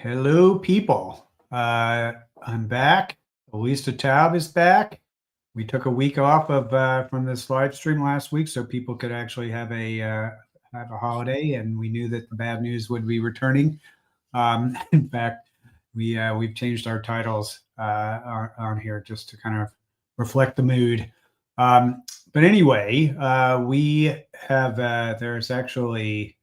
Hello, people. I'm back. Elissa Taub is back. We took a week off of from this live stream last week, so people could actually have a holiday, and we knew that the bad news would be returning. In fact, we've changed our titles on here just to kind of reflect the mood. But anyway, we have there's actually,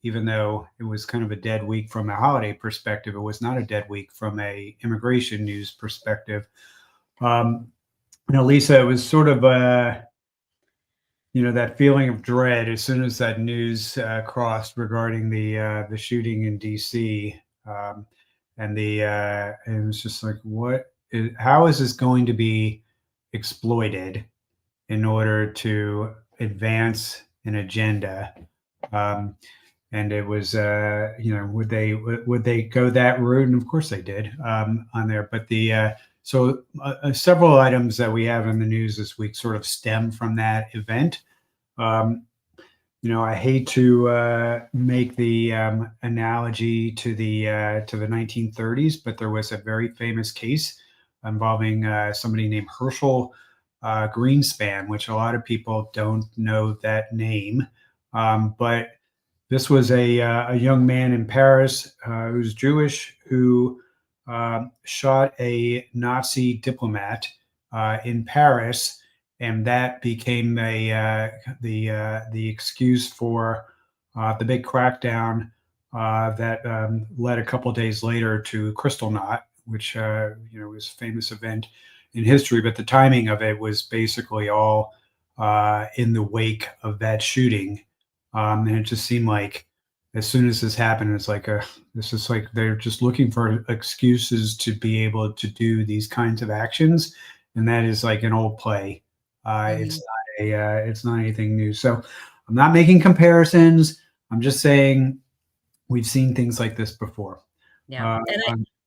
even though it was kind of a dead week from a holiday perspective, it was not a dead week from a immigration news perspective. Lisa, it was sort of that feeling of dread as soon as that news crossed regarding the shooting in D.C. And it was just like, how is this going to be exploited in order to advance an agenda? And it was, would they go that route? And of course they did on there. But several items that we have in the news this week sort of stem from that event. I hate to make the analogy to the 1930s, but there was a very famous case involving somebody named Herschel Greenspan, which a lot of people don't know that name. But this was a young man in Paris who's Jewish who shot a Nazi diplomat in Paris, and that became the excuse for the big crackdown that led a couple of days later to Kristallnacht, which was a famous event in history. But the timing of it was basically all in the wake of that shooting. And it just seemed like as soon as this happened, it's like this is like they're just looking for excuses to be able to do these kinds of actions, and that is like an old play. It's not anything new. So I'm not making comparisons. I'm just saying we've seen things like this before. Yeah,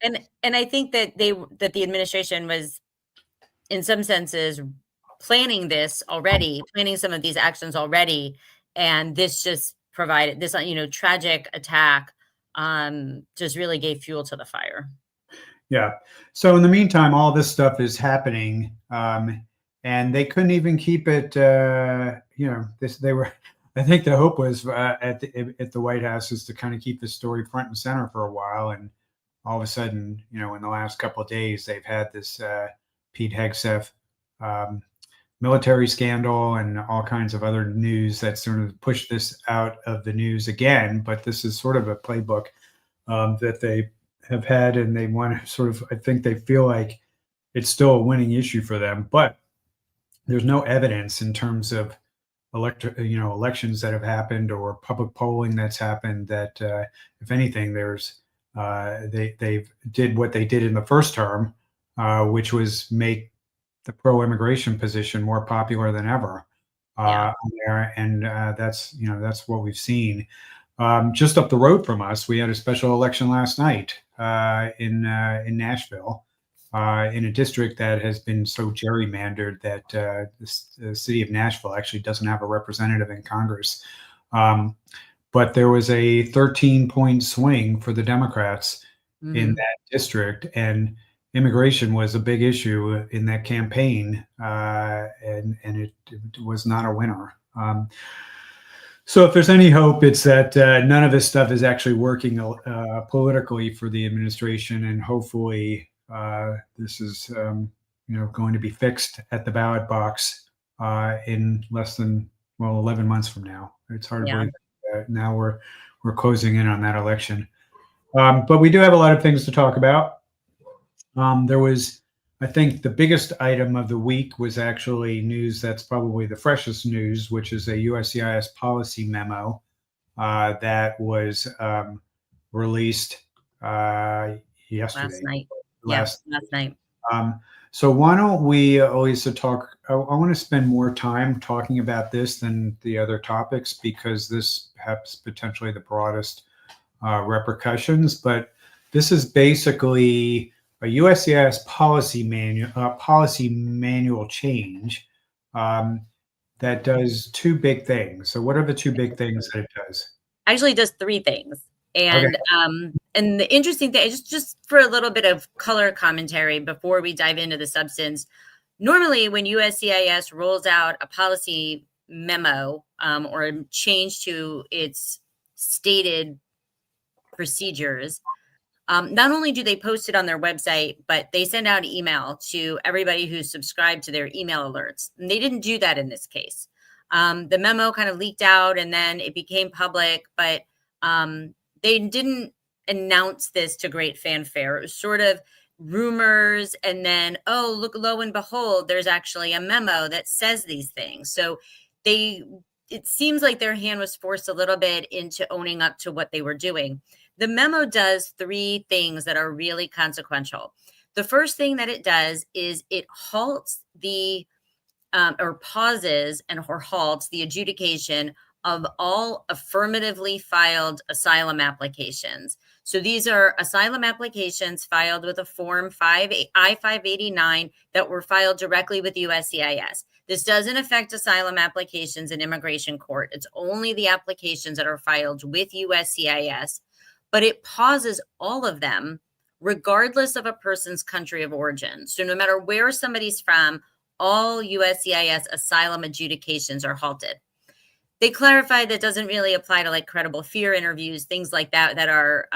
and I think that the administration was, in some senses, planning some of these actions already, and this just provided this, tragic attack, just really gave fuel to the fire. Yeah. So in the meantime, all this stuff is happening, and they couldn't even keep it. I think the hope was at the White House is to kind of keep the story front and center for a while, and all of a sudden, in the last couple of days, they've had this Pete Hegseth military scandal and all kinds of other news that sort of pushed this out of the news again. But this is sort of a playbook that they have had, and they want to sort of, I think they feel like it's still a winning issue for them, but there's no evidence in terms of elections that have happened or public polling that's happened that if anything, they did what they did in the first term, which was make the pro-immigration position more popular than ever there, and that's what we've seen. Just up the road from us, we had a special election last night in Nashville, in a district that has been so gerrymandered that the city of Nashville actually doesn't have a representative in Congress. But there was a 13-point swing for the Democrats in that district, and immigration was a big issue in that campaign, and it was not a winner. So if there's any hope, it's that none of this stuff is actually working politically for the administration, and hopefully this is going to be fixed at the ballot box in less than 11 months from now. It's hard to believe that now we're closing in on that election, but we do have a lot of things to talk about. There was, I think, the biggest item of the week was actually news that's probably the freshest news, which is a USCIS policy memo that was released yesterday. Last night. So why don't we, Elissa, talk? I want to spend more time talking about this than the other topics, because this has potentially the broadest repercussions. But this is basically a USCIS policy manual change that does two big things. So what are the two big things that it does? Actually, it does three things. And And the interesting thing, just for a little bit of color commentary before we dive into the substance, normally when USCIS rolls out a policy memo or a change to its stated procedures, not only do they post it on their website, but they send out an email to everybody who's subscribed to their email alerts. And they didn't do that in this case. The memo kind of leaked out and then it became public, but they didn't announce this to great fanfare. It was sort of rumors. And then, oh, look, lo and behold, there's actually a memo that says these things. So it seems like their hand was forced a little bit into owning up to what they were doing. The memo does three things that are really consequential. The first thing that it does is it halts or pauses or halts the adjudication of all affirmatively filed asylum applications. So these are asylum applications filed with a form I-589 that were filed directly with USCIS. This doesn't affect asylum applications in immigration court. It's only the applications that are filed with USCIS, but it pauses all of them regardless of a person's country of origin. So no matter where somebody's from, all USCIS asylum adjudications are halted. They clarified that doesn't really apply to like credible fear interviews, things like that, that are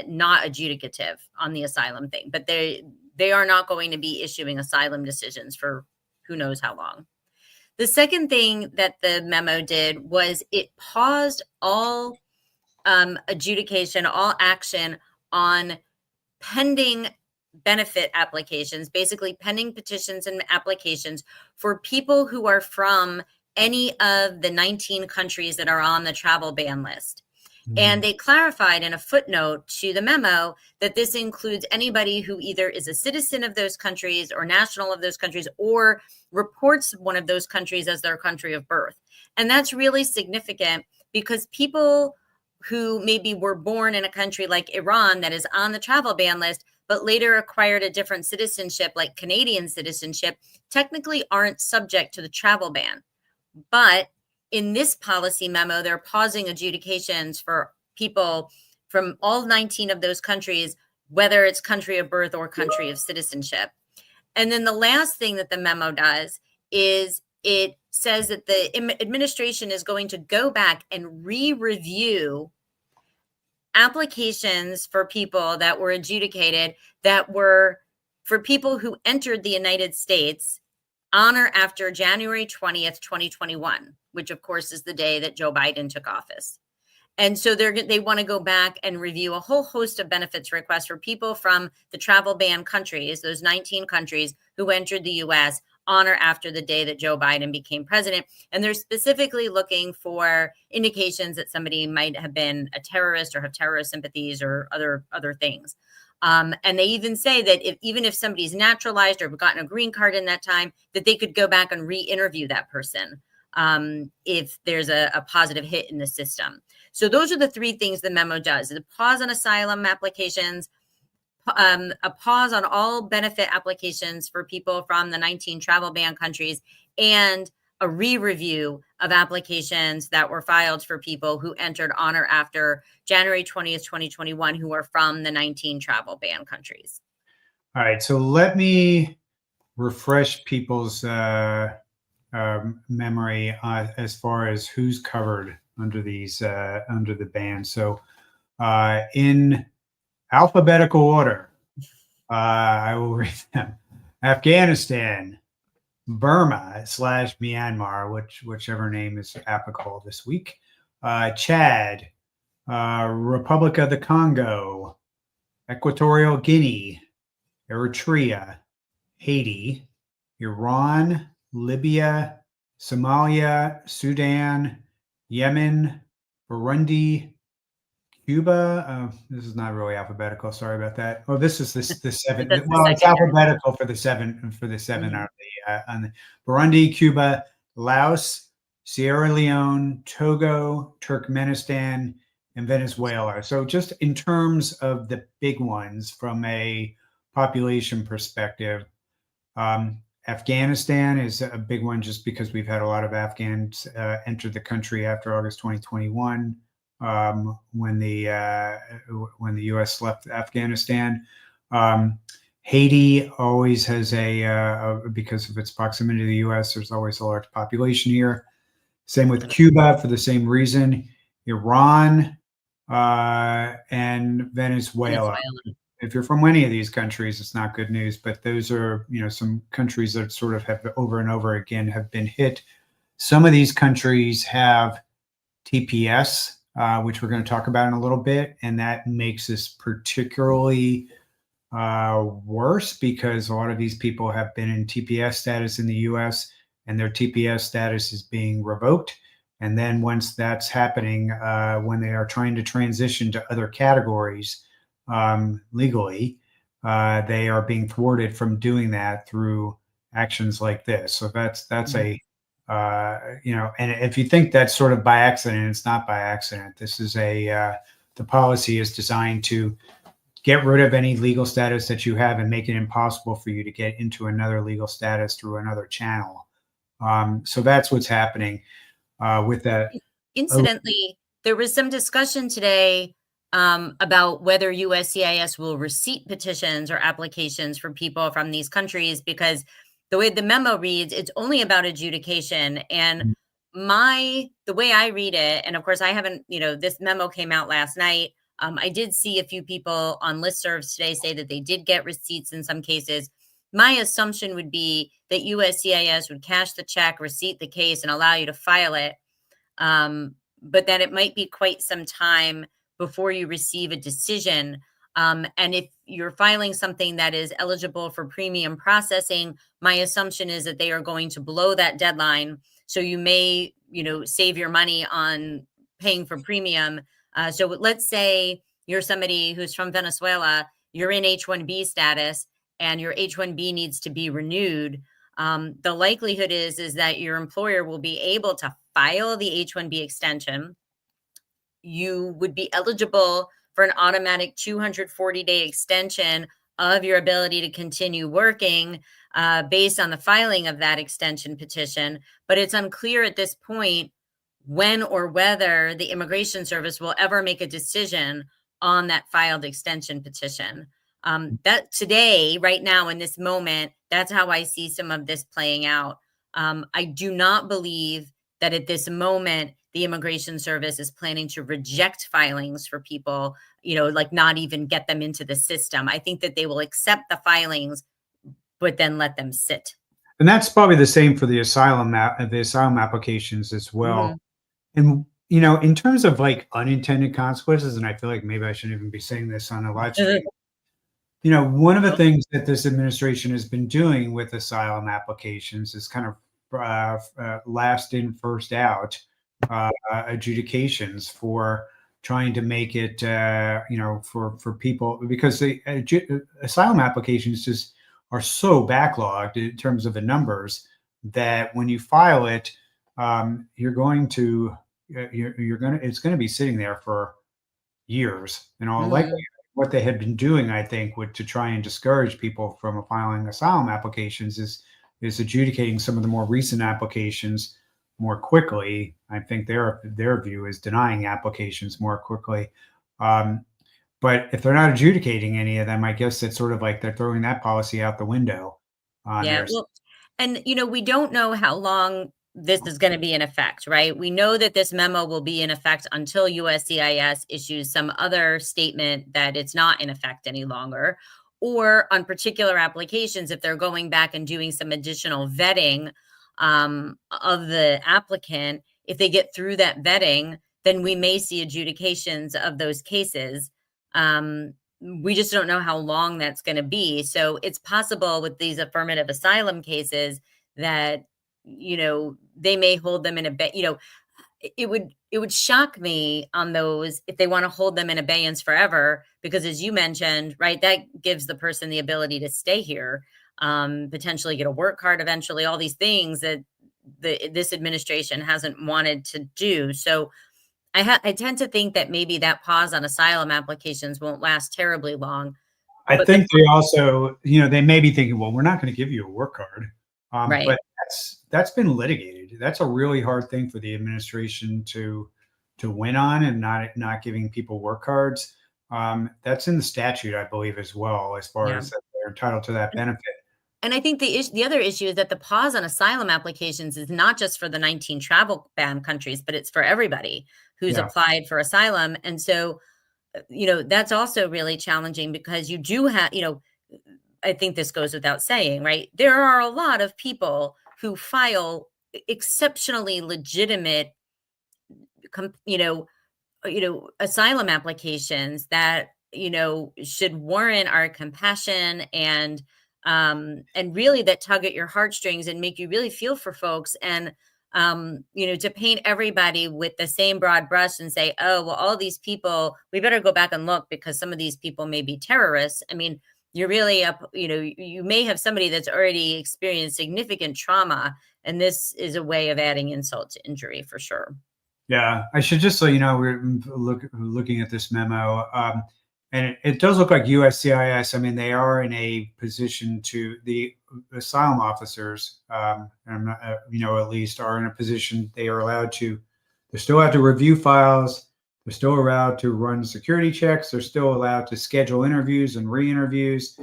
not adjudicative on the asylum thing, but they are not going to be issuing asylum decisions for who knows how long. The second thing that the memo did was it paused all adjudication, all action on pending benefit applications, basically pending petitions and applications for people who are from any of the 19 countries that are on the travel ban list. And they clarified in a footnote to the memo that this includes anybody who either is a citizen of those countries or national of those countries or reports one of those countries as their country of birth. And that's really significant because people who maybe were born in a country like Iran that is on the travel ban list, but later acquired a different citizenship like Canadian citizenship, technically aren't subject to the travel ban. But in this policy memo, they're pausing adjudications for people from all 19 of those countries, whether it's country of birth or country of citizenship. And then the last thing that the memo does is it says that the administration is going to go back and re-review applications for people that were adjudicated that were for people who entered the United States on or after January 20th, 2021, which of course is the day that Joe Biden took office. And so they want to go back and review a whole host of benefits requests for people from the travel ban countries, those 19 countries who entered the US on or after the day that Joe Biden became president. And they're specifically looking for indications that somebody might have been a terrorist or have terrorist sympathies or other things. And they even say that even if somebody's naturalized or gotten a green card in that time, that they could go back and re-interview that person if there's a positive hit in the system. So those are the three things the memo does: the pause on asylum applications, a pause on all benefit applications for people from the 19 travel ban countries, and a re-review of applications that were filed for people who entered on or after January 20th, 2021, who are from the 19 travel ban countries. All right. So let me refresh people's memory as far as who's covered under these under the ban. So in alphabetical order, I will read them: Afghanistan, Burma / Myanmar, whichever name is applicable this week, Chad, Republic of the Congo, Equatorial Guinea, Eritrea, Haiti, Iran, Libya, Somalia, Sudan, Yemen, Burundi, Cuba. This is not really alphabetical. Sorry about that. Oh, this is the seven. Well, it's alphabetical for the seven on the Burundi, Cuba, Laos, Sierra Leone, Togo, Turkmenistan, and Venezuela. So just in terms of the big ones from a population perspective, Afghanistan is a big one just because we've had a lot of Afghans enter the country after August 2021. when the U.S. left Afghanistan. Haiti always has because of its proximity to the U.S. There's always a large population here. Same with Cuba for the same reason. Iran and Venezuela. If you're from any of these countries, it's not good news. But those are some countries that sort of have over and over again have been hit. Some of these countries have TPS, which we're going to talk about in a little bit, and that makes this particularly worse because a lot of these people have been in TPS status in the U.S. and their TPS status is being revoked. And then once that's happening, when they are trying to transition to other categories legally, they are being thwarted from doing that through actions like this. So that's a and if you think that's sort of by accident, it's not by accident. This is the policy is designed to get rid of any legal status that you have and make it impossible for you to get into another legal status through another channel. So that's what's happening with that. Incidentally, there was some discussion today about whether USCIS will receipt petitions or applications for people from these countries, because the way the memo reads, it's only about adjudication. And the way I read it, and of course I haven't, this memo came out last night. I did see a few people on listservs today say that they did get receipts in some cases. My assumption would be that USCIS would cash the check, receipt the case, and allow you to file it. But that it might be quite some time before you receive a decision. And if you're filing something that is eligible for premium processing, my assumption is that they are going to blow that deadline. So you may, save your money on paying for premium. So let's say you're somebody who's from Venezuela, you're in H-1B status, and your H-1B needs to be renewed. The likelihood is that your employer will be able to file the H-1B extension. You would be eligible for an automatic 240-day extension of your ability to continue working based on the filing of that extension petition. But it's unclear at this point when or whether the Immigration Service will ever make a decision on that filed extension petition. That today, right now, in this moment, that's how I see some of this playing out. I do not believe that at this moment, the Immigration Service is planning to reject filings for people, like not even get them into the system. I think that they will accept the filings, but then let them sit. And that's probably the same for the asylum applications as well. And, in terms of like unintended consequences, and I feel like maybe I shouldn't even be saying this on a live stream. One of the things that this administration has been doing with asylum applications is kind of last in, first out adjudications for trying to make it, for people, because the asylum applications just are so backlogged in terms of the numbers that when you file it, it's going to be sitting there for years. Likely what they had been doing, I think, to try and discourage people from filing asylum applications is adjudicating some of the more recent applications more quickly. I think their view is denying applications more quickly. But if they're not adjudicating any of them, I guess it's sort of like they're throwing that policy out the window. And we don't know how long this is going to be in effect, right? We know that this memo will be in effect until USCIS issues some other statement that it's not in effect any longer, or on particular applications, if they're going back and doing some additional vetting of the applicant, if they get through that vetting, then we may see adjudications of those cases. We just don't know how long that's going to be. So it's possible with these affirmative asylum cases that they may hold them in it would shock me on those if they want to hold them in abeyance forever, because as you mentioned, right, that gives the person the ability to stay here, potentially get a work card eventually, all these things that this administration hasn't wanted to do. So I tend to think that maybe that pause on asylum applications won't last terribly long. I think they also, they may be thinking, well, we're not going to give you a work card. Right. But that's been litigated. That's a really hard thing for the administration to win on, and not giving people work cards. That's in the statute, I believe, as well, as far Yeah. as that they're entitled to that benefit. And I think the other issue is that the pause on asylum applications is not just for the 19 travel ban countries, but it's for everybody who's Yeah. applied for asylum. And so, that's also really challenging because you do have, I think this goes without saying, right? There are a lot of people who file exceptionally legitimate, com- you know, asylum applications that, should warrant our compassion and really that tug at your heartstrings and make you really feel for folks. And, to paint everybody with the same broad brush and say, oh, well, all these people, we better go back and look because some of these people may be terrorists. I mean, you're really up, you may have somebody that's already experienced significant trauma. And this is a way of adding insult to injury for sure. Yeah, I should just let you know we're looking at this memo, and it does look like USCIS. I mean, they are in a position to the asylum officers, and at least are in a position they are allowed to. They're still allowed to review files. They're still allowed to run security checks. They're still allowed to schedule interviews and re-interviews.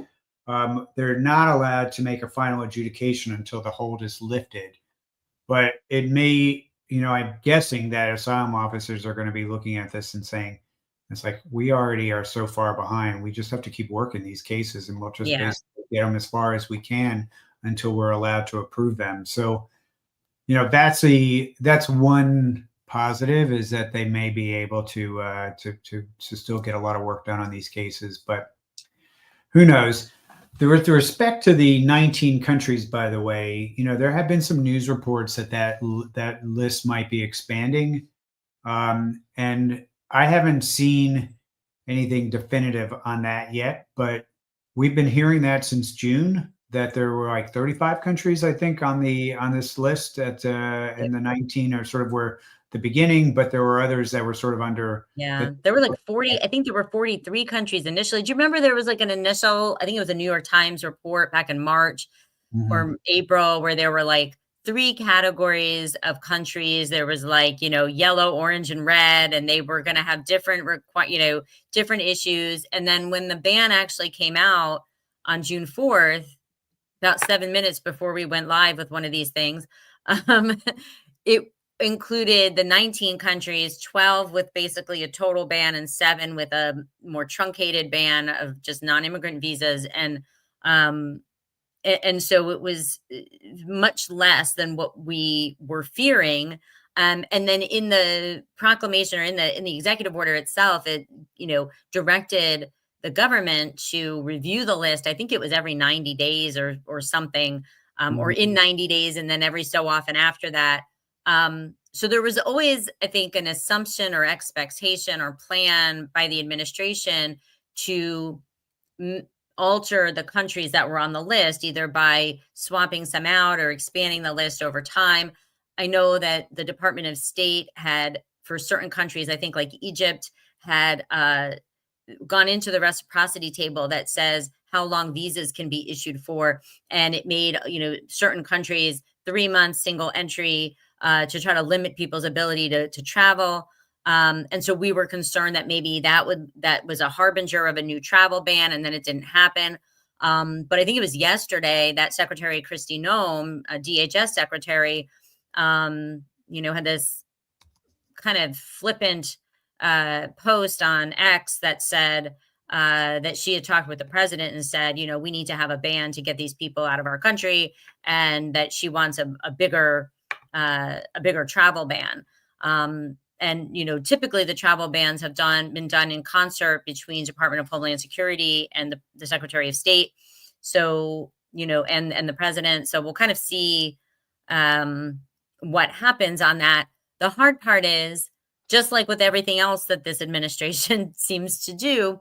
They're not allowed to make a final adjudication until the hold is lifted. But it may, I'm guessing that asylum officers are going to be looking at this and saying, it's like, we already are so far behind. We just have to keep working these cases, and we'll just Yeah. basically get them as far as we can until we're allowed to approve them. So, that's one positive, is that they may be able to still get a lot of work done on these cases, but who knows? With respect to the 19 countries, by the way, there have been some news reports that list might be expanding, and I haven't seen anything definitive on that yet. But we've been hearing that since June, that there were like 35 countries, I think, on this list that in the 19 are sort of were the beginning, but there were others that were sort of under. Yeah, there were like 40, I think there were 43 countries initially. Do you remember there was like an initial, I think it was a New York Times report back in March Mhm. or April, where there were like 3 categories of countries. There was like, yellow, orange, and red, and they were going to have different issues. And then when the ban actually came out on June 4th, about 7 minutes before we went live with one of these things, um, it included the 19 countries, 12 with basically a total ban and 7 with a more truncated ban of just non-immigrant visas. Um, and so it was much less than what we were fearing. And then in the proclamation or in the executive order itself, it directed the government to review the list. I think it was every 90 days or something, or in 90 days, and then every so often after that. So there was always, I think, an assumption or expectation or plan by the administration to alter the countries that were on the list, either by swapping some out or expanding the list over time. I know that the Department of State had, for certain countries, I think like Egypt, had gone into the reciprocity table that says how long visas can be issued for. And it made, certain countries 3 months single entry to try to limit people's ability to travel. And so we were concerned that maybe that was a harbinger of a new travel ban, and then it didn't happen. But I think it was yesterday that Secretary Kristi Noem, a DHS secretary, had this kind of flippant post on X that said that she had talked with the president and said, we need to have a ban to get these people out of our country, and that she wants a bigger travel ban. And typically the travel bans have been done in concert between Department of Homeland Security and the Secretary of State. So, and the president. So we'll kind of see what happens on that. The hard part is, just like with everything else that this administration seems to do,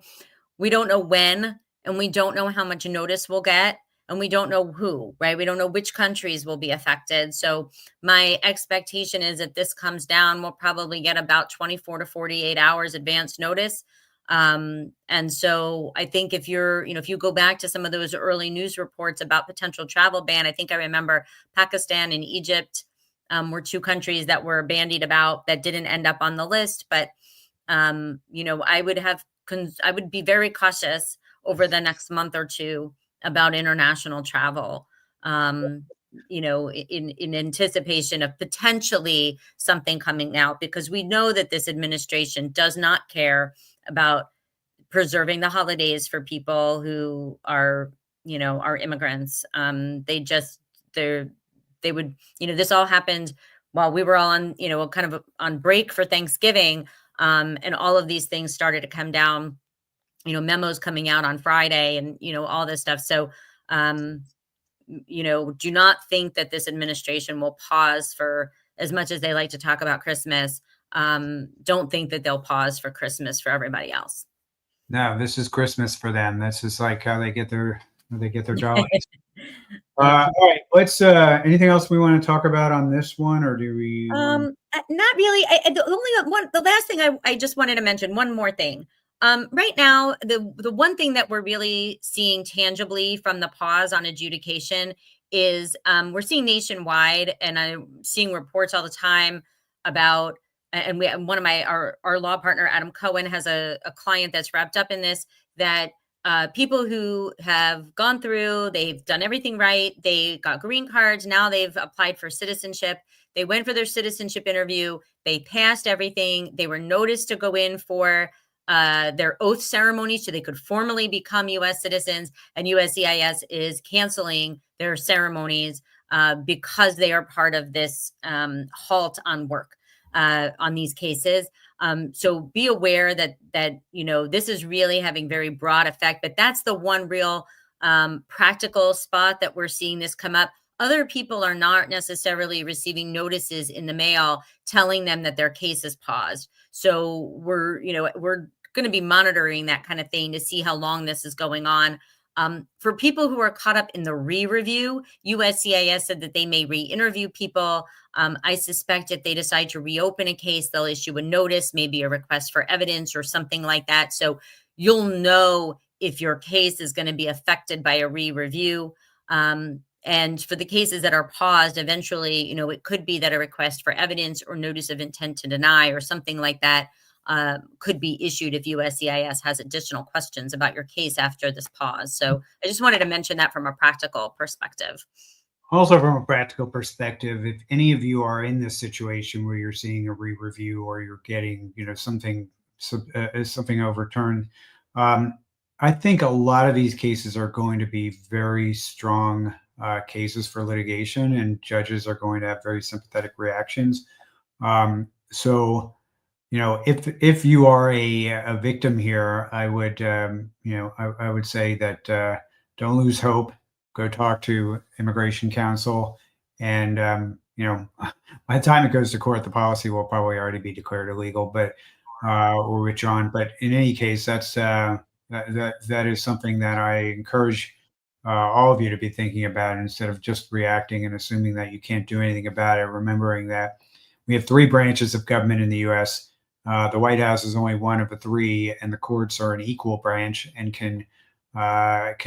we don't know when, and we don't know how much notice we'll get, and we don't know who, right? We don't know which countries will be affected. So my expectation is if this comes down, we'll probably get about 24 to 48 hours advance notice. And so I think if you go back to some of those early news reports about potential travel ban, I think I remember Pakistan and Egypt were two countries that were bandied about that didn't end up on the list. But, I would be very cautious over the next month or two about international travel, in anticipation of potentially something coming out, because we know that this administration does not care about preserving the holidays for people who are immigrants. They would, this all happened while we were all on, kind of on break for Thanksgiving. And all of these things started to come down, memos coming out on Friday and, all this stuff. So, do not think that this administration will pause for, as much as they like to talk about Christmas. Don't think that they'll pause for Christmas for everybody else. No, this is Christmas for them. That's just like how they get their dollars. Yeah. All right, let's. Anything else we want to talk about on this one, or do we? Not really. The last thing I just wanted to mention, one more thing. Right now, the one thing that we're really seeing tangibly from the pause on adjudication is we're seeing nationwide, and I'm seeing reports all the time about, and one of our law partner, Adam Cohen, has a client that's wrapped up in this, that people who have gone through, they've done everything right, they got green cards, now they've applied for citizenship, they went for their citizenship interview, they passed everything, they were noticed to go in for their oath ceremony so they could formally become U.S. citizens, and USCIS is canceling their ceremonies because they are part of this halt on work on these cases. So be aware that this is really having very broad effect, but that's the one real practical spot that we're seeing this come up. Other people are not necessarily receiving notices in the mail telling them that their case is paused. So we're going to be monitoring that kind of thing to see how long this is going on. For people who are caught up in the re-review, USCIS said that they may re-interview people. I suspect if they decide to reopen a case, they'll issue a notice, maybe a request for evidence or something like that. So you'll know if your case is going to be affected by a re-review. And for the cases that are paused, eventually, it could be that a request for evidence or notice of intent to deny or something like that could be issued if USCIS has additional questions about your case after this pause. So I just wanted to mention that from a practical perspective. Also, from a practical perspective, if any of you are in this situation where you're seeing a re-review or you're getting, something overturned, I think a lot of these cases are going to be very strong cases for litigation, and judges are going to have very sympathetic reactions. So, if you are a victim here, I would, I would say that don't lose hope. Go talk to immigration counsel, and by the time it goes to court, the policy will probably already be declared illegal, but or withdrawn. But in any case, that's that is something that I encourage all of you to be thinking about, instead of just reacting and assuming that you can't do anything about it. Remembering that we have three branches of government in the U.S. The White House is only one of the three, and the courts are an equal branch and can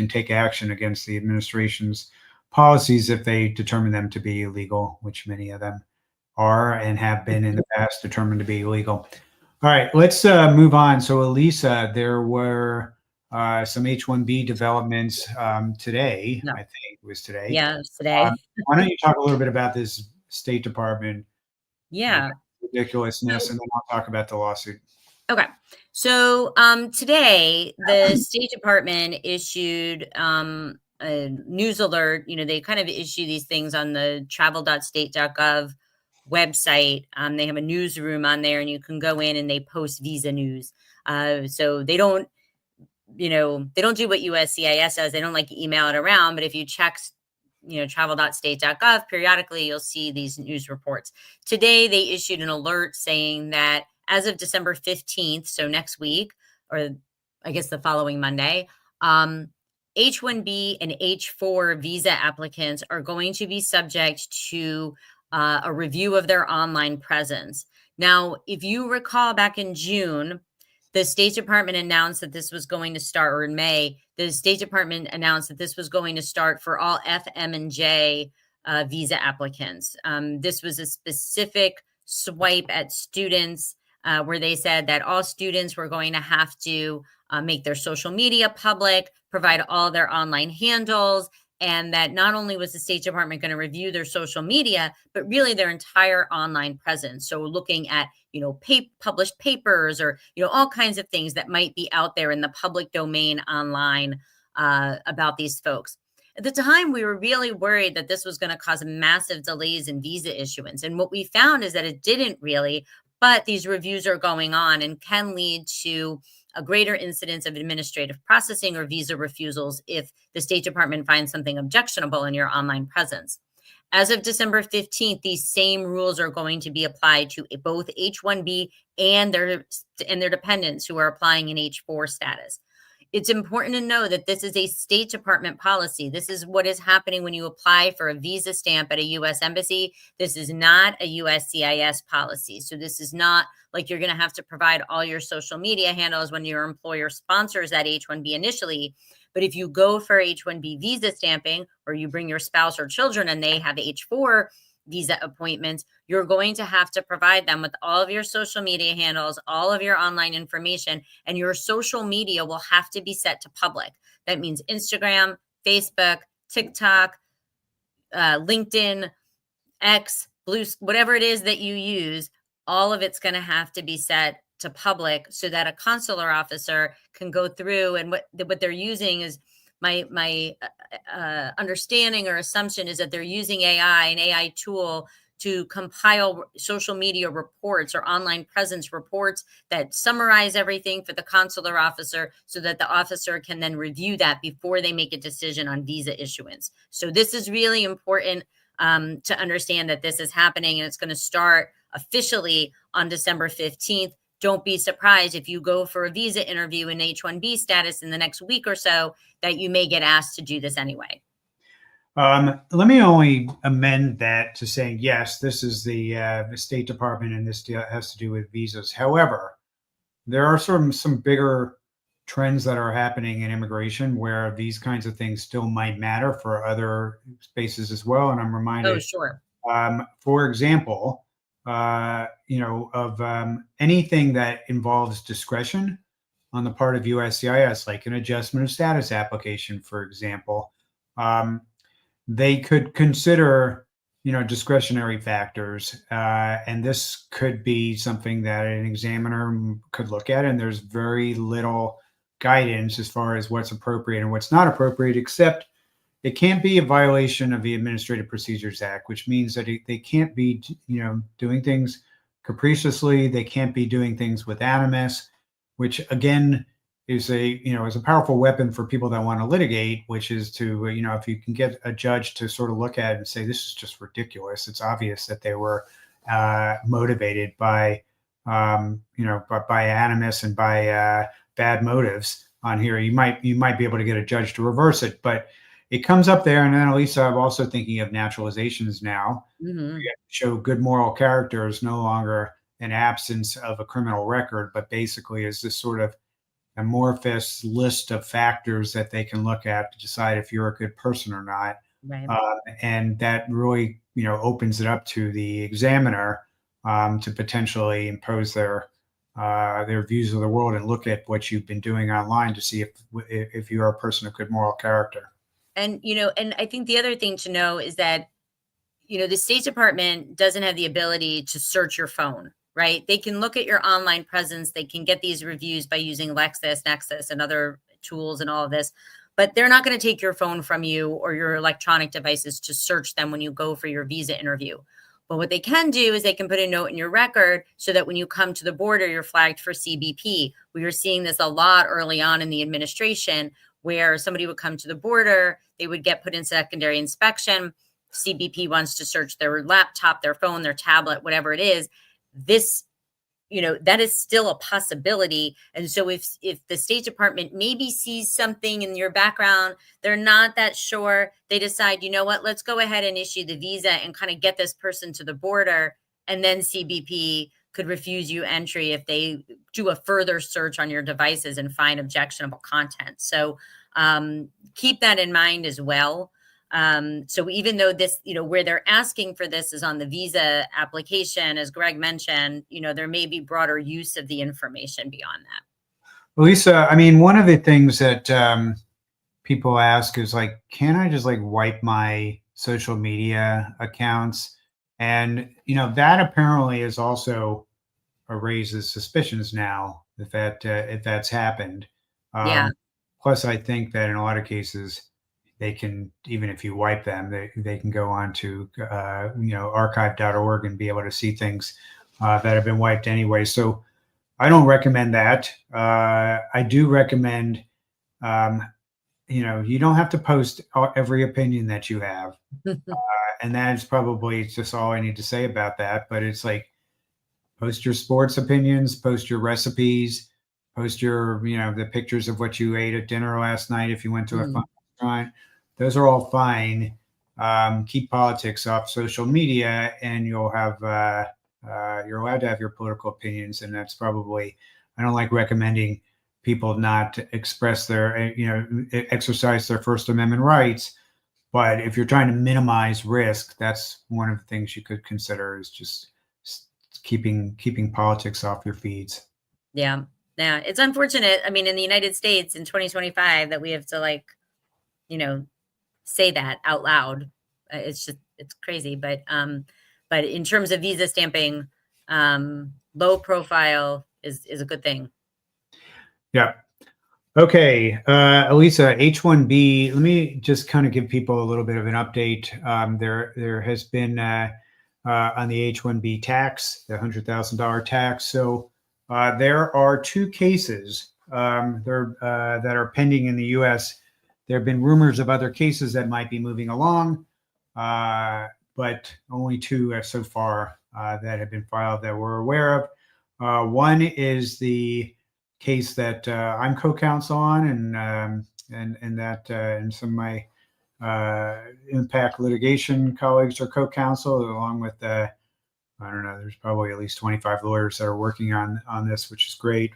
take action against the administration's policies if they determine them to be illegal, which many of them are and have been in the past determined to be illegal. All right, let's move on. So, Elissa, there were some H-1B developments today. No. I think it was today. Yeah, today. Why don't you talk a little bit about this State Department Yeah. ridiculousness, and then I'll talk about the lawsuit. Okay. So today, the State Department issued a news alert. They kind of issue these things on the travel.state.gov website. They have a newsroom on there, and you can go in and they post visa news. So they don't do what USCIS does. They don't like email it around, but if you check travel.state.gov periodically, you'll see these news reports. Today, they issued an alert saying that as of December 15th, so next week, or I guess the following Monday, H-1B and H-4 visa applicants are going to be subject to a review of their online presence. Now, if you recall back in June, the State Department announced that this was going to start, or in May, the State Department announced that this was going to start for all F, M, and J visa applicants. This was a specific swipe at students where they said that all students were going to have to make their social media public, provide all their online handles, and that not only was the State Department going to review their social media, but really their entire online presence. So looking at, published papers or, all kinds of things that might be out there in the public domain online about these folks. At the time, we were really worried that this was going to cause massive delays in visa issuance. And what we found is that it didn't really, but these reviews are going on and can lead to a greater incidence of administrative processing or visa refusals if the State Department finds something objectionable in your online presence. As of December 15th, these same rules are going to be applied to both H-1B and their dependents who are applying in H-4 status. It's important to know that this is a State Department policy. This is what is happening when you apply for a visa stamp at a U.S. embassy. This is not a USCIS policy. So this is not like you're going to have to provide all your social media handles when your employer sponsors that H-1B initially. But if you go for H-1B visa stamping, or you bring your spouse or children and they have H-4 visa appointments, you're going to have to provide them with all of your social media handles, all of your online information, and your social media will have to be set to public. That means Instagram, Facebook, TikTok, LinkedIn, X, Blue, whatever it is that you use, all of it's going to have to be set to public so that a consular officer can go through. And what they're using is my understanding or assumption is that they're using an AI tool to compile social media reports or online presence reports that summarize everything for the consular officer so that the officer can then review that before they make a decision on visa issuance. So this is really important to understand that this is happening, and it's going to start officially on December 15th. Don't be surprised if you go for a visa interview in H-1B status in the next week or so that you may get asked to do this anyway. Let me only amend that to saying, yes, this is the State Department and this has to do with visas. However, there are some bigger trends that are happening in immigration where these kinds of things still might matter for other spaces as well. And I'm reminded, oh, sure. For example, of anything that involves discretion on the part of USCIS, like an adjustment of status application, for example. They could consider, discretionary factors, and this could be something that an examiner could look at. And there's very little guidance as far as what's appropriate and what's not appropriate, except it can't be a violation of the Administrative Procedures Act, which means that they can't be, doing things capriciously. They can't be doing things with animus, which again is is a powerful weapon for people that want to litigate, which is to, if you can get a judge to sort of look at it and say, this is just ridiculous. It's obvious that they were motivated by, by animus and by bad motives on here. You might be able to get a judge to reverse it, but it comes up there. And then, Elissa, I'm also thinking of naturalizations now. Mm-hmm. Show good moral character is no longer an absence of a criminal record, but basically is this sort of amorphous list of factors that they can look at to decide if you're a good person or not. Right. And that really, opens it up to the examiner to potentially impose their views of the world and look at what you've been doing online to see if you are a person of good moral character. And, and I think the other thing to know is that, the State Department doesn't have the ability to search your phone, right? They can look at your online presence. They can get these reviews by using LexisNexis and other tools and all of this, but they're not going to take your phone from you or your electronic devices to search them when you go for your visa interview. But what they can do is they can put a note in your record so that when you come to the border, you're flagged for CBP. We were seeing this a lot early on in the administration where somebody would come to the border, they would get put in secondary inspection. CBP wants to search their laptop, their phone, their tablet, whatever it is. This, that is still a possibility. And so if the State Department maybe sees something in your background, they're not that sure, they decide, let's go ahead and issue the visa and kind of get this person to the border. And then CBP could refuse you entry if they do a further search on your devices and find objectionable content. So keep that in mind as well. So even though this, where they're asking for this is on the visa application, as Greg mentioned, there may be broader use of the information beyond that. Elissa, I mean, one of the things that people ask is like, can I just like wipe my social media accounts? And that apparently is also raises suspicions now if that's happened. Yeah. Plus, I think that in a lot of cases, they can, even if you wipe them, they can go on to archive.org and be able to see things that have been wiped anyway. So I don't recommend that. I do recommend, you don't have to post every opinion that you have. And that is probably just all I need to say about that. But it's like, post your sports opinions, post your recipes, post your, the pictures of what you ate at dinner last night if you went to a fun restaurant. Those are all fine. Keep politics off social media, and you'll have you're allowed to have your political opinions. And that's probably, I don't like recommending people not express their, exercise their First Amendment rights. But if you're trying to minimize risk, that's one of the things you could consider, is just keeping politics off your feeds. Yeah. It's unfortunate. I mean, in the United States in 2025 that we have to say that out loud. It's crazy. But in terms of visa stamping, low profile is a good thing. Yeah. Okay. Elissa, H-1B, let me just kind of give people a little bit of an update. There has been on the H-1B tax, the $100,000 tax. So there are two cases that are pending in the U.S. There have been rumors of other cases that might be moving along, but only two so far that have been filed that we're aware of. One is the case that I'm co-counsel on, and some of my impact litigation colleagues are co-counsel, along with I don't know, there's probably at least 25 lawyers that are working on this, which is great.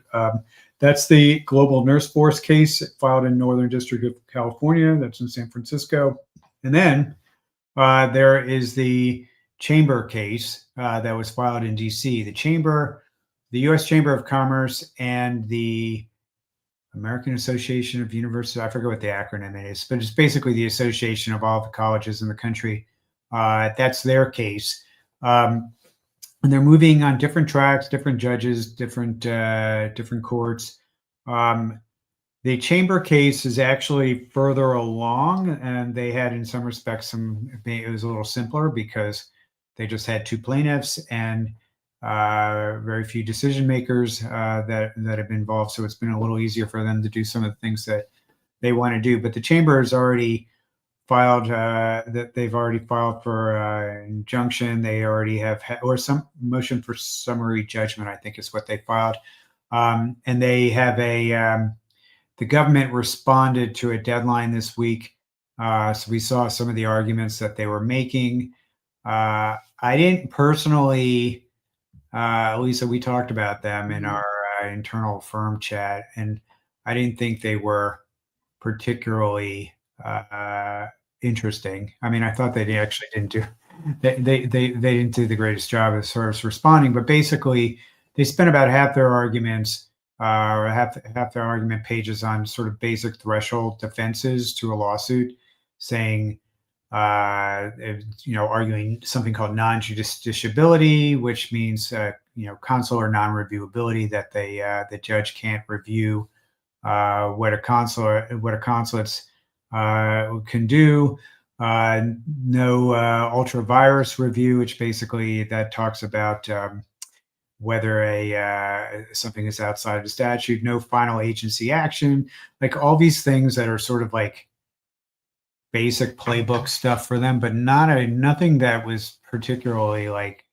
That's the Global Nurse Force case filed in Northern District of California. That's in San Francisco. And then there is the Chamber case that was filed in DC. The U.S. Chamber of Commerce and the American Association of Universities, I forget what the acronym is, but it's basically the association of all the colleges in the country. That's their case. And they're moving on different tracks, different judges, different courts. The Chamber case is actually further along, and they had, in some respects, it was a little simpler because they just had two plaintiffs and very few decision makers that have been involved. So it's been a little easier for them to do some of the things that they want to do. But the Chamber has already filed they've already filed for injunction. They already have or some motion for summary judgment, I think is what they filed. And they have the government responded to a deadline this week. So we saw some of the arguments that they were making. I didn't personally, Elissa, we talked about them in our internal firm chat, and I didn't think they were particularly interesting. I mean, I thought they actually didn't do they didn't do the greatest job as far as responding, but basically they spent about half their arguments or half their argument pages on sort of basic threshold defenses to a lawsuit, saying arguing something called non-justiciability, which means consular non-reviewability, that the judge can't review what a consulate's can do. No ultra virus review, which basically that talks about whether something is outside of the statute. No final agency action, like all these things that are sort of like basic playbook stuff for them, but nothing that was particularly like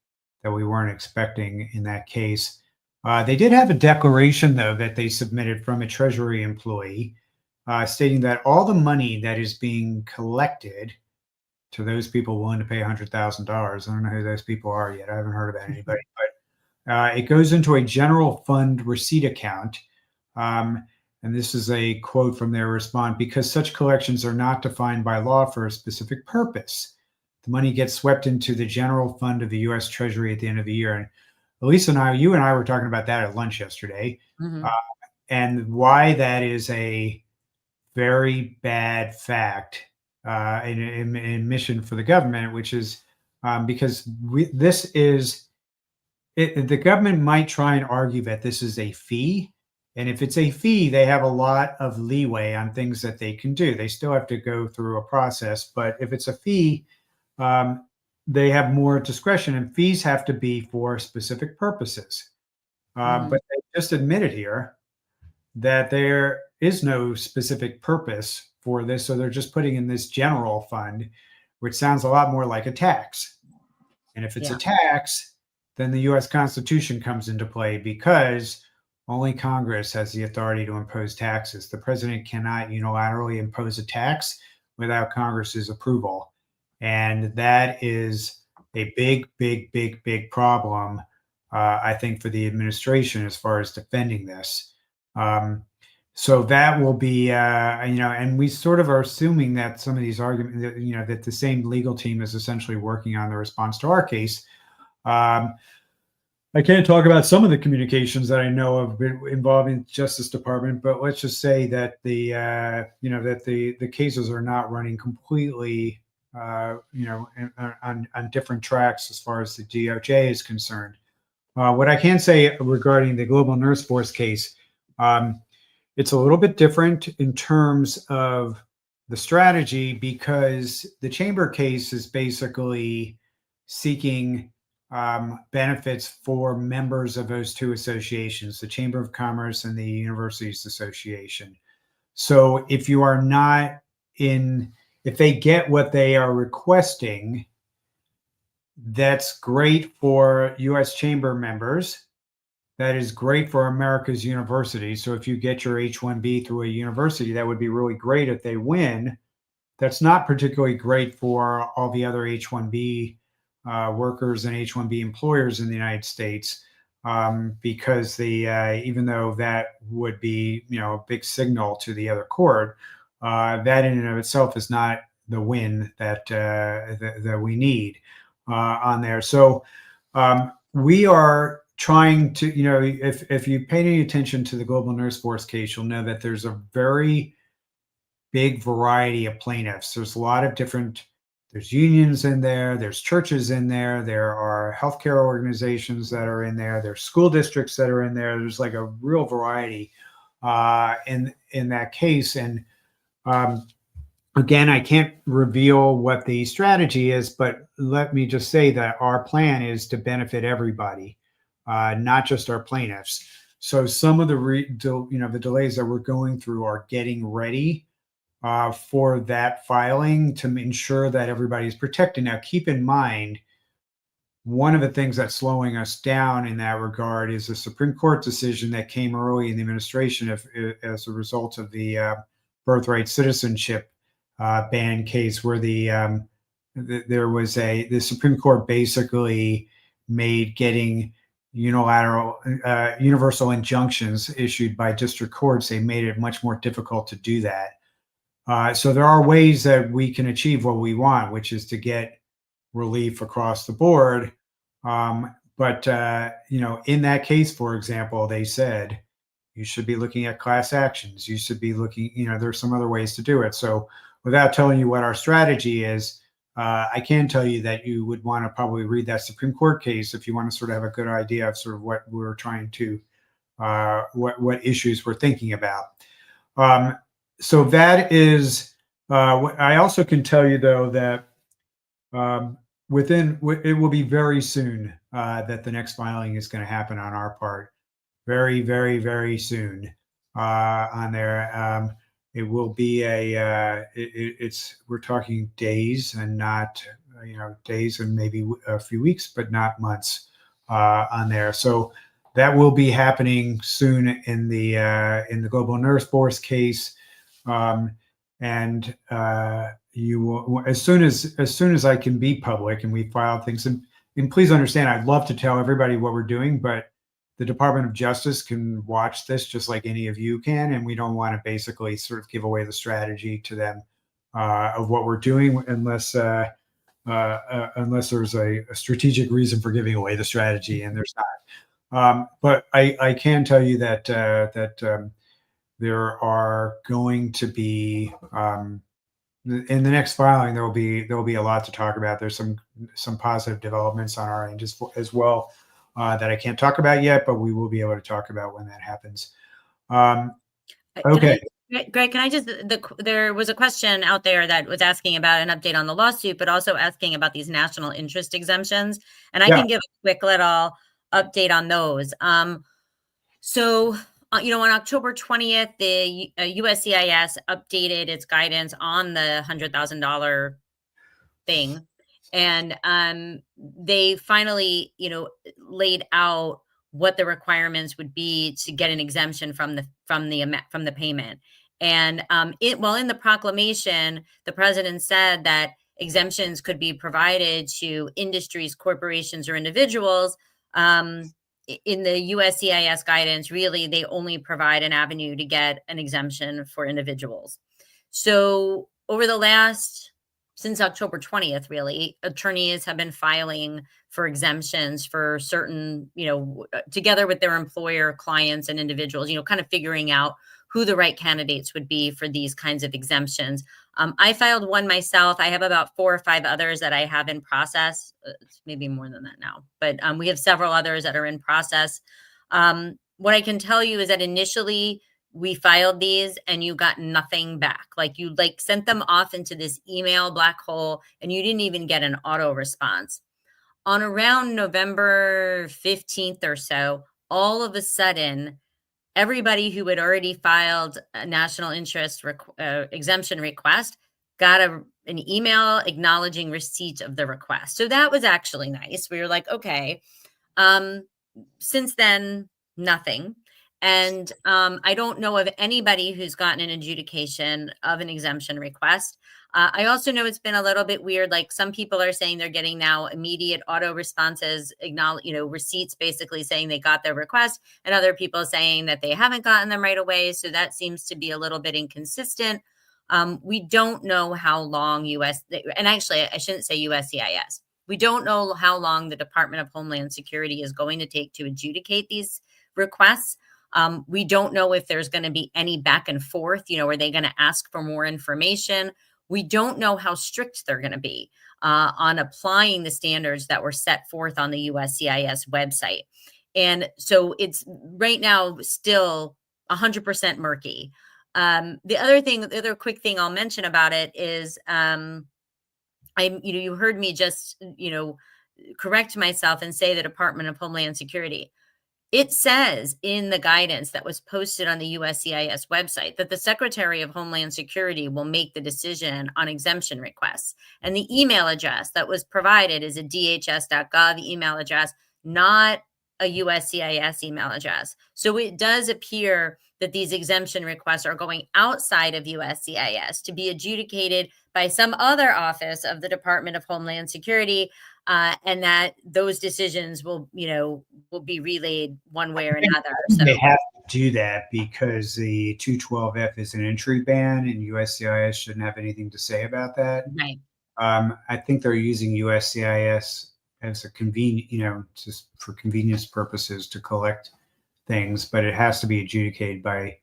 that we weren't expecting in that case. They did have a declaration, though, that they submitted from a Treasury employee stating that all the money that is being collected to those people willing to pay $100,000, I don't know who those people are yet. I haven't heard about anybody, but it goes into a general fund receipt account. and this is a quote from their response, because such collections are not defined by law for a specific purpose. The money gets swept into the general fund of the U.S. Treasury at the end of the year. And Elissa and you and I were talking about that at lunch yesterday, and why that is a very bad fact, in mission for the government, which is because the government might try and argue that this is a fee. And if it's a fee, they have a lot of leeway on things that they can do. They still have to go through a process. But if it's a fee, they have more discretion, and fees have to be for specific purposes. But they just admitted here that there is no specific purpose for this. So they're just putting in this general fund, which sounds a lot more like a tax. And if it's a tax, then the U.S. Constitution comes into play, because only Congress has the authority to impose taxes. The president cannot unilaterally impose a tax without Congress's approval. And that is a big, big, big, big problem, I think, for the administration as far as defending this. So that will be, and we sort of are assuming that some of these arguments, that the same legal team is essentially working on the response to our case. I can't talk about some of the communications that I know of involving Justice Department, but let's just say that the cases are not running completely, on different tracks as far as the DOJ is concerned. What I can say regarding the Global Nurse Force case, it's a little bit different in terms of the strategy, because the chamber case is basically seeking benefits for members of those two associations, the Chamber of Commerce and the Universities Association. So if you are not if they get what they are requesting, that's great for U.S. Chamber members. That is great for America's universities. So if you get your H-1B through a university, that would be really great if they win. That's not particularly great for all the other H-1B workers and H-1B employers in the United States, because even though that would be a big signal to the other court, that in and of itself is not the win that we need on there. So we are trying to, if you pay any attention to the Global Nurse Force case, you'll know that there's a very big variety of plaintiffs. There's a lot of there's unions in there, there's churches in there, there are healthcare organizations that are in there, there's school districts that are in there. There's like a real variety in that case. And again, I can't reveal what the strategy is, but let me just say that our plan is to benefit everybody, not just our plaintiffs. So some of the delays that we're going through are getting ready for that filing to ensure that everybody is protected. Now, keep in mind, one of the things that's slowing us down in that regard is a Supreme Court decision that came early in the administration as a result of the birthright citizenship ban case, where the Supreme Court basically made getting universal injunctions issued by district courts. They made it much more difficult to do that. So there are ways that we can achieve what we want, which is to get relief across the board. But in that case, for example, they said you should be looking at class actions. You should be looking, there's some other ways to do it. So without telling you what our strategy is, I can tell you that you would want to probably read that Supreme Court case if you want to sort of have a good idea of sort of what we're trying to, what issues we're thinking about. So that is, I also can tell you, though, that it will be very soon that the next filing is going to happen on our part. Very, very, very soon on there. It will be we're talking days and not, days and maybe a few weeks, but not months on there. So that will be happening soon in the Global Nurse Force case. And you will, as soon as I can be public and we file things, and please understand, I'd love to tell everybody what we're doing, but the Department of Justice can watch this just like any of you can, and we don't want to basically sort of give away the strategy to them of what we're doing unless there's a strategic reason for giving away the strategy, and there's not. But I can tell you that there are going to be in the next filing there will be a lot to talk about. There's some positive developments on our end as well that I can't talk about yet, but we will be able to talk about when that happens. Okay. Greg, can I just, there was a question out there that was asking about an update on the lawsuit, but also asking about these national interest exemptions. And I can give a quick little update on those. So, on October 20th, the USCIS updated its guidance on the $100,000 thing. And they finally, laid out what the requirements would be to get an exemption from the payment. And in the proclamation, the president said that exemptions could be provided to industries, corporations, or individuals. In the USCIS guidance, really, they only provide an avenue to get an exemption for individuals. So since October 20th, really, attorneys have been filing for exemptions for certain, together with their employer, clients, and individuals, kind of figuring out who the right candidates would be for these kinds of exemptions. I filed one myself. I have about 4 or 5 others that I have in process. It's maybe more than that now, but we have several others that are in process. What I can tell you is that initially we filed these and you got nothing back. Like you sent them off into this email black hole and you didn't even get an auto response. On around November 15th or so, all of a sudden, everybody who had already filed a national interest exemption request got an email acknowledging receipt of the request. So that was actually nice. We were like, okay. Since then, nothing. And I don't know of anybody who's gotten an adjudication of an exemption request. I also know it's been a little bit weird. Like some people are saying they're getting now immediate auto responses, receipts basically saying they got their request, and other people saying that they haven't gotten them right away. So that seems to be a little bit inconsistent. We don't know how long and actually I shouldn't say USCIS. We don't know how long the Department of Homeland Security is going to take to adjudicate these requests. We don't know if there's going to be any back and forth. Are they going to ask for more information? We don't know how strict they're going to be on applying the standards that were set forth on the USCIS website. And so it's right now still 100% murky. The other quick thing I'll mention about it is, you heard me just, correct myself and say the Department of Homeland Security. It says in the guidance that was posted on the USCIS website that the Secretary of Homeland Security will make the decision on exemption requests. And the email address that was provided is a dhs.gov email address, not a USCIS email address. So it does appear that these exemption requests are going outside of USCIS to be adjudicated by some other office of the Department of Homeland Security. And that those decisions will be relayed one way or another. So they have to do that because the 212F is an entry ban, and USCIS shouldn't have anything to say about that. Right. I think they're using USCIS as a just for convenience purposes to collect things, but it has to be adjudicated by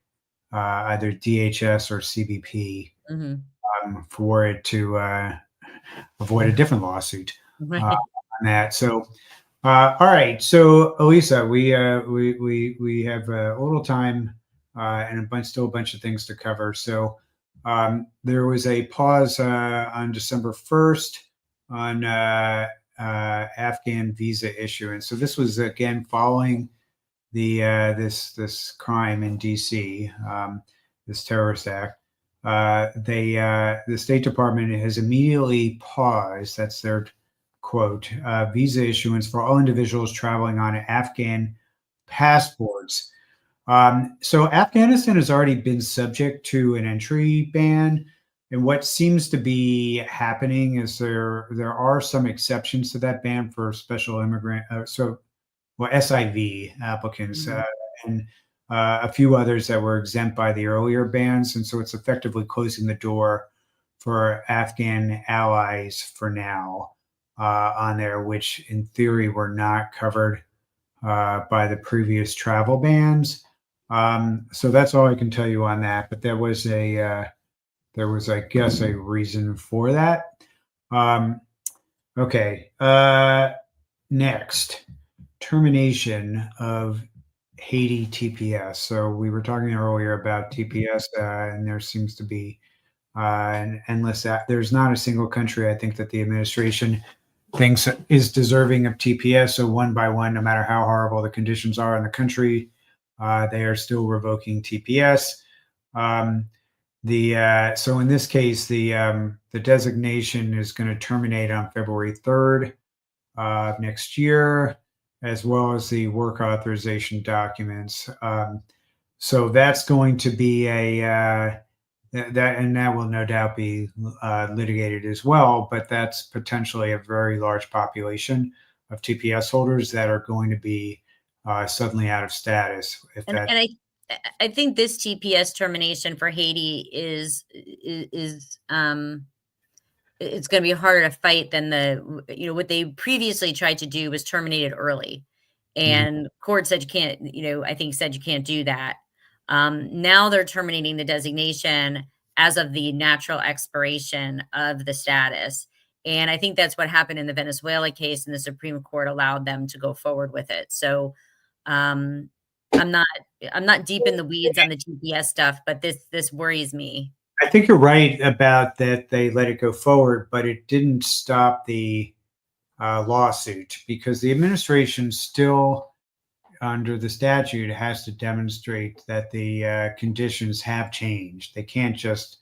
either DHS or CBP for it to avoid a different lawsuit. Right. On that. So, all right. So, Elissa, we have a little time and still a bunch of things to cover. So, there was a pause on December 1st on Afghan visa issuance. So this was again following the this crime in DC, this terrorist act. The State Department has immediately paused. That's their quote, visa issuance for all individuals traveling on Afghan passports. So Afghanistan has already been subject to an entry ban. And what seems to be happening is there are some exceptions to that ban for special immigrant. So SIV applicants, and a few others that were exempt by the earlier bans. And so it's effectively closing the door for Afghan allies for now on there, which in theory were not covered by the previous travel bans. So that's all I can tell you on that. But there was, I guess, a reason for that. Okay. Next, termination of Haiti TPS. So we were talking earlier about TPS, and there seems to be an endless. There's not a single country, I think, that the administration thinks is deserving of TPS. So one by one, no matter how horrible the conditions are in the country, they are still revoking TPS. So in this case, the designation is going to terminate on February 3rd next year, as well as the work authorization documents. So that's going to be that will no doubt be litigated as well. But that's potentially a very large population of TPS holders that are going to be suddenly out of status. And I think this TPS termination for Haiti is it's going to be harder to fight than what they previously tried to do was terminate it early, and court said you can't. I think said you can't do that. Now they're terminating the designation as of the natural expiration of the status, and I think that's what happened in the Venezuela case, and the Supreme Court allowed them to go forward with it. So. I'm not deep in the weeds on the TPS stuff, but this worries me. I think you're right about that. They let it go forward, but it didn't stop the lawsuit, because the administration still, under the statute, has to demonstrate that the conditions have changed. They can't just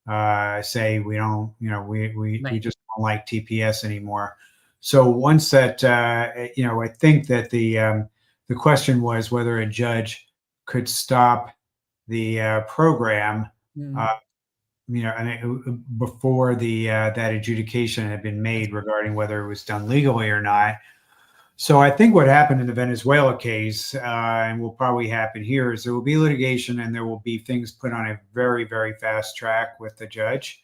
say we don't, we just don't like TPS anymore. So once that, I think that the question was whether a judge could stop the program, before that adjudication had been made regarding whether it was done legally or not. So I think what happened in the Venezuela case, and will probably happen here, is there will be litigation and there will be things put on a very, very fast track with the judge,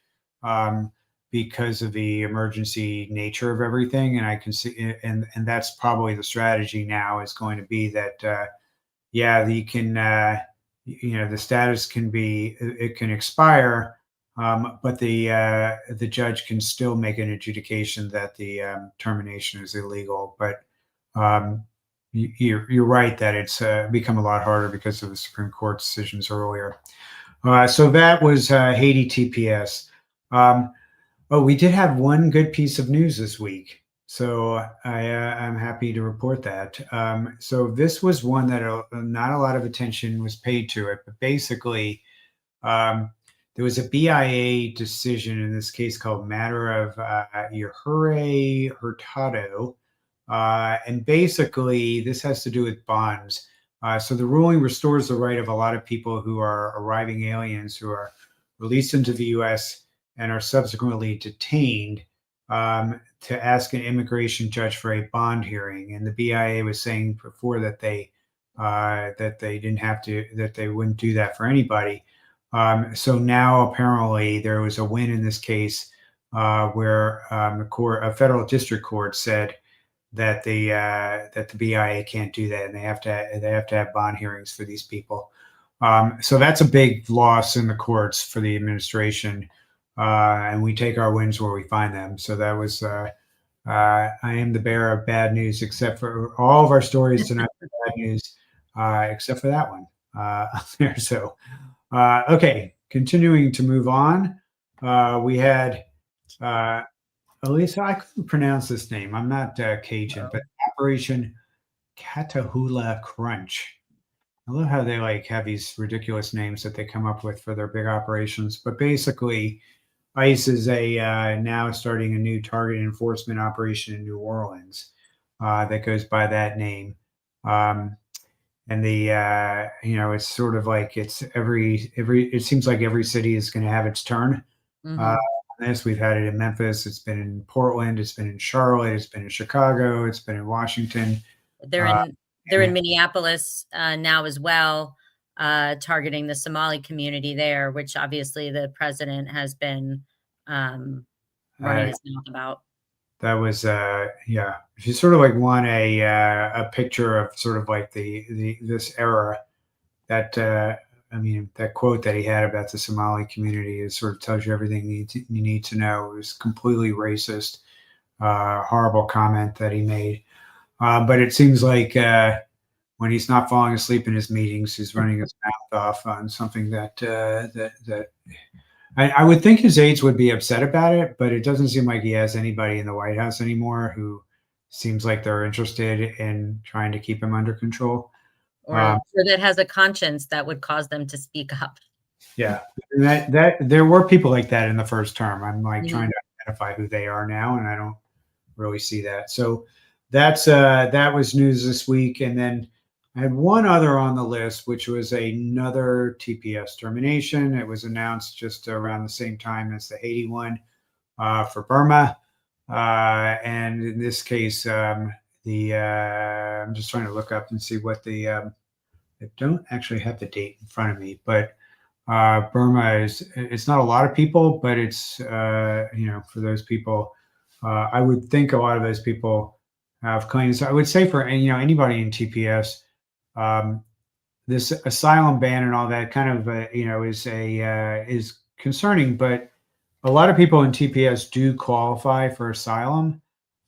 because of the emergency nature of everything. And I can see, and that's probably the strategy now, is going to be that, you can, the status can expire, but the judge can still make an adjudication that the termination is illegal. But you're right that it's become a lot harder because of the Supreme Court decisions earlier. So that was Haiti TPS. We did have one good piece of news this week, so I'm happy to report that. So this was one that not a lot of attention was paid to it, but basically there was a BIA decision in this case called Matter of Yahure Hurtado. And basically this has to do with bonds. So the ruling restores the right of a lot of people who are arriving aliens who are released into the U.S. and are subsequently detained to ask an immigration judge for a bond hearing. And the BIA was saying before that they didn't have to, that they wouldn't do that for anybody. So now apparently there was a win in this case where a federal district court said that the BIA can't do that, and they have to have bond hearings for these people. So that's a big loss in the courts for the administration, and we take our wins where we find them. So that was I am the bearer of bad news, except for all of our stories tonight are bad news, except for that one there. So okay, continuing to move on, we had Elissa, I couldn't pronounce this name. I'm not Cajun, but Operation Catahoula Crunch. I love how they have these ridiculous names that they come up with for their big operations. But basically, ICE is now starting a new target enforcement operation in New Orleans that goes by that name. And it's sort of like it's it seems like every city is going to have its turn. This. We've had it in Memphis. It's been in Portland. It's been in Charlotte. It's been in Chicago. It's been in Washington. They're in Minneapolis now as well, targeting the Somali community there, which obviously the president has been running his mouth about. That was yeah. If you sort of like want a picture of sort of like this era, that I mean, that quote that he had about the Somali community is sort of tells you everything you need to know. It was completely racist, horrible comment that he made. But it seems like when he's not falling asleep in his meetings, he's running his mouth off on something that I would think his aides would be upset about it, but it doesn't seem like he has anybody in the White House anymore who seems like they're interested in trying to keep him under control. Or that has a conscience that would cause them to speak up. Yeah, and that there were people like that in the first term. I'm like trying to identify who they are now, and I don't really see that. So that was news this week, and then I had one other on the list, which was another TPS termination. It was announced just around the same time as the Haiti one for Burma, and in this case, I'm just trying to look up and see what I don't actually have the date in front of me, but Burma it's not a lot of people, but it's for those people, I would think a lot of those people have claims. I would say for anybody in TPS, this asylum ban and all that kind of is concerning, but a lot of people in TPS do qualify for asylum,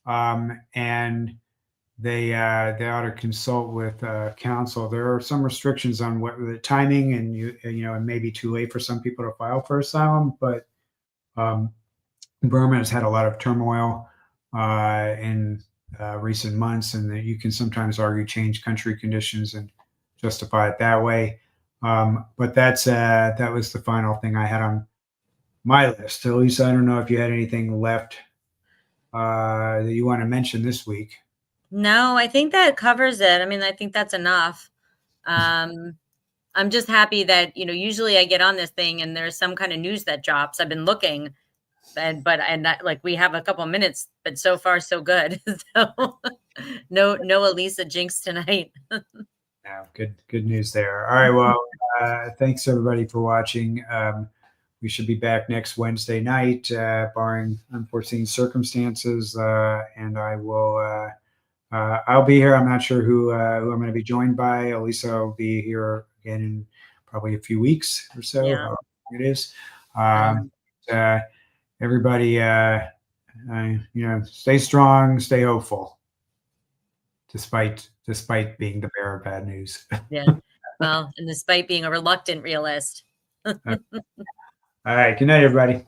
and they ought to consult with counsel. There are some restrictions on what the timing, and it may be too late for some people to file for asylum, but Burma has had a lot of turmoil in recent months, and that you can sometimes argue change country conditions and justify it that way. But that was the final thing I had on my list. Elissa, I don't know if you had anything left that you want to mention this week. No, I think that covers it. I mean, I think that's enough. I'm just happy that, usually I get on this thing and there's some kind of news that drops. I've been looking, we have a couple of minutes, but so far so good. So no Elissa jinx tonight. Yeah, good news there. All right, well, thanks everybody for watching. We should be back next Wednesday night, barring unforeseen circumstances, and I'll be here. I'm not sure who I'm going to be joined by. Elissa will be here again in probably a few weeks or so. Yeah. How long it is. Everybody, stay strong, stay hopeful, despite being the bearer of bad news. Yeah. Well, and despite being a reluctant realist. All right. Good night, everybody.